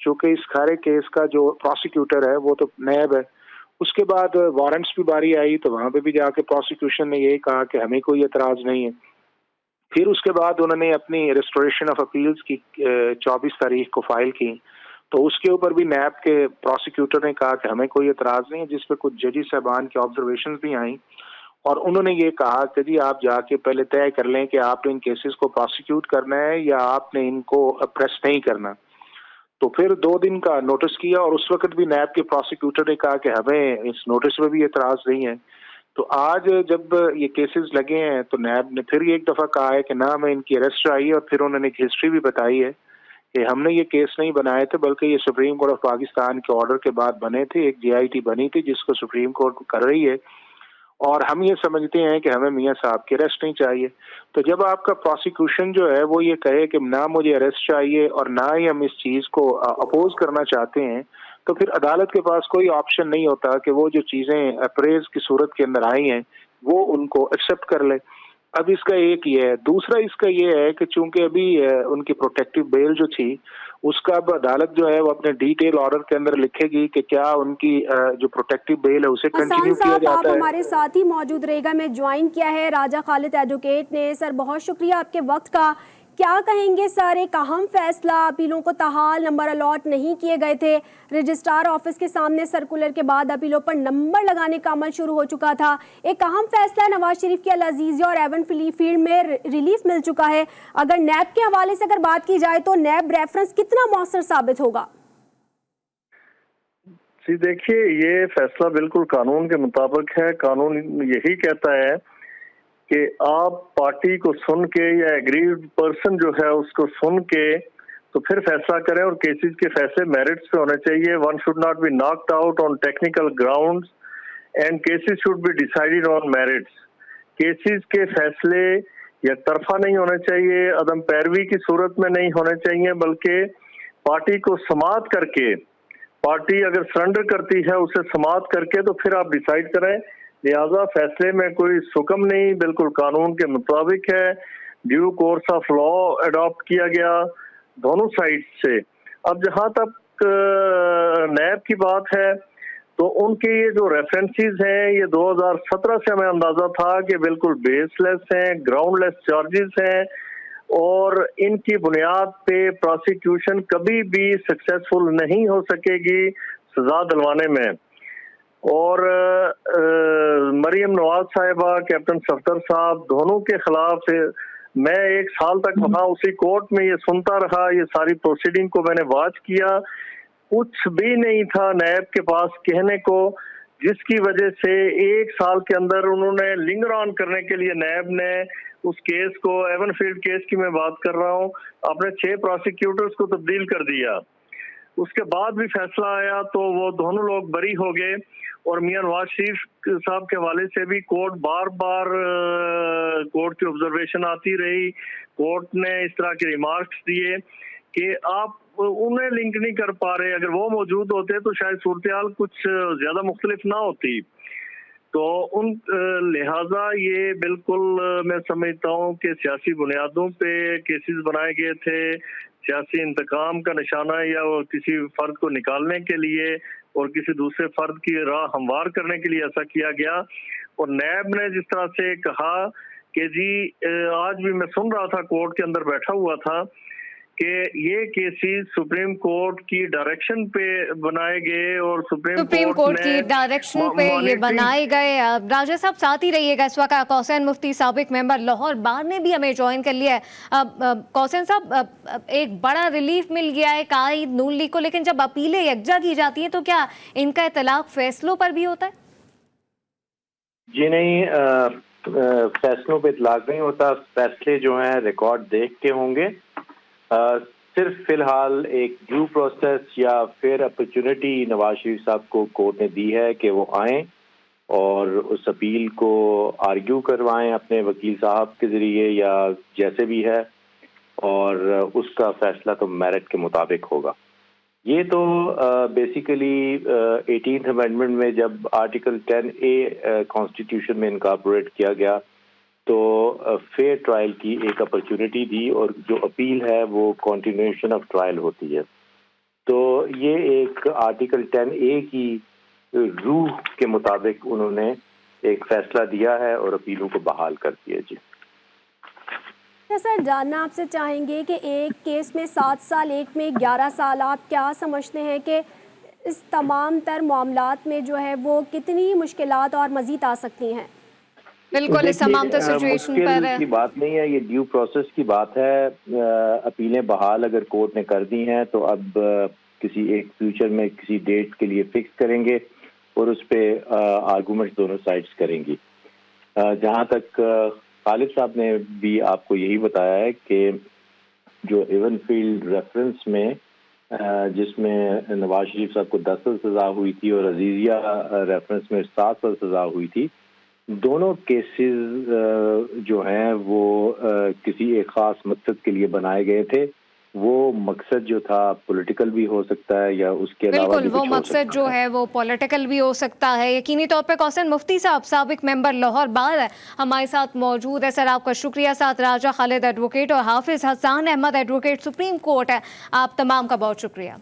چونکہ اس سارے کیس کا جو پروسیکیوٹر ہے وہ تو نیب ہے. اس کے بعد وارنٹس بھی باری آئی تو وہاں پہ بھی جا کے پروسیکیوشن نے یہی کہا کہ ہمیں کوئی اعتراض نہیں ہے. پھر اس کے بعد انہوں نے اپنی ریسٹوریشن آف اپیلز کی 24 تاریخ کو فائل کی, تو اس کے اوپر بھی نیب کے پروسیکیوٹر نے کہا کہ ہمیں کوئی اعتراض نہیں ہے, جس پہ کچھ ججی صاحبان کی آبزرویشنز بھی آئیں اور انہوں نے یہ کہا کہ جی آپ جا کے پہلے طے کر لیں کہ آپ نے ان کیسز کو پروسیکیوٹ کرنا ہے یا آپ نے ان کو پریس نہیں کرنا. تو پھر 2 دن کا نوٹس کیا اور اس وقت بھی نیب کے پروسیکیوٹر نے کہا کہ ہمیں اس نوٹس میں بھی اعتراض نہیں ہے. تو آج جب یہ کیسز لگے ہیں تو نیب نے پھر ایک دفعہ کہا ہے کہ نہ ہمیں ان کی اریسٹ آئی ہے, اور پھر انہوں نے ایک ہسٹری بھی بتائی ہے کہ ہم نے یہ کیس نہیں بنائے تھے بلکہ یہ سپریم کورٹ آف پاکستان کے آرڈر کے بعد بنے تھے. ایک GIT بنی تھی جس کو سپریم کورٹ کر رہی ہے, اور ہم یہ سمجھتے ہیں کہ ہمیں میاں صاحب کی اریسٹ نہیں چاہیے. تو جب آپ کا پروسیکیوشن جو ہے وہ یہ کہے کہ نہ مجھے اریسٹ چاہیے اور نہ ہی ہم اس چیز کو اپوز کرنا چاہتے ہیں, تو پھر عدالت کے پاس کوئی آپشن نہیں ہوتا کہ وہ جو چیزیں اپریز کی صورت کے اندر آئی ہیں وہ ان کو ایکسیپٹ کر لے. اب اس کا ایک یہ ہے. دوسرا اس کا یہ ہے کہ چونکہ ابھی ان کی پروٹیکٹیو بیل جو تھی اس کا اب عدالت جو ہے وہ اپنے ڈیٹیل آرڈر کے اندر لکھے گی کہ کیا ان کی جو پروٹیکٹیو بیل ہے اسے کنٹینیو کیا جاتا ہے. آپ ہمارے ساتھ ہی موجود رہے گا. میں جوائن کیا ہے راجہ خالد ایڈوکیٹ نے. سر بہت شکریہ آپ کے وقت کا. کیا کہیں گے سر, ایک اہم فیصلہ, اپیلوں کو تاحال نمبر الاٹ نہیں کیے گئے تھے. رجسٹرار آفس کے سامنے سرکولر کے بعد اپیلوں پر نمبر لگانے کا عمل شروع ہو چکا تھا. ایک اہم فیصلہ نواز شریف کی العزیزیہ اور ایون فیلڈ میں ریلیف مل چکا ہے. اگر نیب کے حوالے سے اگر بات کی جائے تو نیب ریفرنس کتنا مؤثر ثابت ہوگا؟ جی دیکھیے, یہ فیصلہ بالکل قانون کے مطابق ہے. قانون یہی کہتا ہے کہ آپ پارٹی کو سن کے یا ایگریڈ پرسن جو ہے اس کو سن کے تو پھر فیصلہ کریں, اور کیسز کے فیصلے میرٹس پہ ہونے چاہیے. One should not be knocked out on technical grounds and cases should be decided on merits. Cases کے فیصلے یک طرفہ نہیں ہونے چاہیے, عدم پیروی کی صورت میں نہیں ہونے چاہیے, بلکہ پارٹی کو سماعت کر کے, پارٹی اگر سرنڈر کرتی ہے اسے سماعت کر کے تو پھر آپ ڈیسائیڈ کریں. لہذا فیصلے میں کوئی سکم نہیں, بالکل قانون کے مطابق ہے. Due course of law adopt کیا گیا دونوں سائڈ سے. اب جہاں تک نیب کی بات ہے تو ان کے یہ جو ریفرنسز ہیں یہ 2017 سے ہمیں اندازہ تھا کہ بالکل بیس لیس ہیں, گراؤنڈ لیس چارجز ہیں, اور ان کی بنیاد پہ پروسیکیوشن کبھی بھی سکسیسفل نہیں ہو سکے گی سزا دلوانے میں. اور مریم نواز صاحبہ, کیپٹن صفدر صاحب, دونوں کے خلاف میں 1 سال تک وہاں اسی کورٹ میں یہ سنتا رہا. یہ ساری پروسیڈنگ کو میں نے واچ کیا. کچھ بھی نہیں تھا نیب کے پاس کہنے کو, جس کی وجہ سے 1 سال کے اندر انہوں نے لنگر آن کرنے کے لیے نیب نے اس کیس کو, ایون فیلڈ کیس کی میں بات کر رہا ہوں, اپنے 6 پروسیکیوٹرز کو تبدیل کر دیا. اس کے بعد بھی فیصلہ آیا تو وہ دونوں لوگ بری ہو گئے. اور میاں نواز شریف صاحب کے حوالے سے بھی کورٹ بار بار کورٹ کی آبزرویشن آتی رہی. کورٹ نے اس طرح کے ریمارکس دیے کہ آپ انہیں لنک نہیں کر پا رہے. اگر وہ موجود ہوتے تو شاید صورتحال کچھ زیادہ مختلف نہ ہوتی. تو ان لہٰذا یہ بالکل میں سمجھتا ہوں کہ سیاسی بنیادوں پہ کیسز بنائے گئے تھے, سیاسی انتقام کا نشانہ یا کسی فرد کو نکالنے کے لیے اور کسی دوسرے فرد کی راہ ہموار کرنے کے لیے ایسا کیا گیا. اور نیب نے جس طرح سے کہا کہ جی, آج بھی میں سن رہا تھا کورٹ کے اندر بیٹھا ہوا تھا کہ یہ کیسز سپریم کورٹ کی ڈائریکشن پہ بنائے گئے اور سپریم کورٹ کی ڈائریکشن پہ یہ بنائے گئے. راجہ صاحب ساتھ ہی رہیے گا. اس وقت کوسین مفتی سابق ممبر لاہور بار نے بھی ہمیں جوائن کر لیا ہے. کوسین صاحب, ایک بڑا ریلیف مل گیا ہے قائد نون لیگ کو, لیکن جب اپیلیں یکجا کی جاتی ہیں تو کیا ان کا اطلاق فیصلوں پر بھی ہوتا ہے؟ جی نہیں, فیصلوں پہ اطلاق نہیں ہوتا. فیصلے جو ہیں ریکارڈ دیکھ کے ہوں گے. صرف فی الحال ایک ڈیو پروسیس یا پھر اپرچونٹی نواز شریف صاحب کو کورٹ نے دی ہے کہ وہ آئیں اور اس اپیل کو آرگیو کروائیں اپنے وکیل صاحب کے ذریعے یا جیسے بھی ہے, اور اس کا فیصلہ تو میرٹ کے مطابق ہوگا. یہ تو بیسیکلی 18th امینڈمنٹ میں جب آرٹیکل 10A کانسٹیٹیوشن میں انکارپوریٹ کیا گیا تو فیئر ٹرائل کی ایک اپرچونٹی دی, اور جو اپیل ہے وہ کنٹینیوشن آف ٹرائل ہوتی ہے. تو یہ ایک آرٹیکل 10A کی روح کے مطابق انہوں نے ایک فیصلہ دیا ہے اور اپیلوں کو بحال کر دیا. جی سر، جاننا آپ سے چاہیں گے کہ ایک کیس میں 7 سال، ایک میں 11 سال، آپ کیا سمجھتے ہیں کہ اس تمام تر معاملات میں جو ہے وہ کتنی مشکلات اور مزید آ سکتی ہیں؟ بالکل، اس تمام تر سچویشن پر مشکل کی بات نہیں ہے، یہ ڈیو پروسیس کی بات ہے. اپیلیں بحال اگر کورٹ نے کر دی ہیں تو اب کسی ایک فیوچر میں کسی ڈیٹ کے لیے فکس کریں گے اور اس پہ آرگومنٹ دونوں سائڈز کریں گی. جہاں تک غالب صاحب نے بھی آپ کو یہی بتایا ہے کہ جو ایون فیلڈ ریفرنس میں جس میں نواز شریف صاحب کو 10 سال سزا ہوئی تھی اور عزیزیہ ریفرنس میں 7 سال سزا ہوئی تھی، دونوں کیسز جو ہیں وہ کسی ایک خاص مقصد کے لیے بنائے گئے تھے. وہ مقصد جو تھا پولیٹیکل بھی ہو سکتا ہے یا اس کے علاوہ بالکل بھی وہ کچھ ہو مقصد سکتا جو ہے وہ پولیٹیکل بھی ہو سکتا ہے. یقینی طور پہ کوثر مفتی صاحب، سابق ممبر لاہور بار ہمارے ساتھ موجود ہے. سر آپ کا شکریہ. ساتھ راجہ خالد ایڈوکیٹ اور حافظ حسان احمد ایڈوکیٹ سپریم کورٹ ہے. آپ تمام کا بہت شکریہ.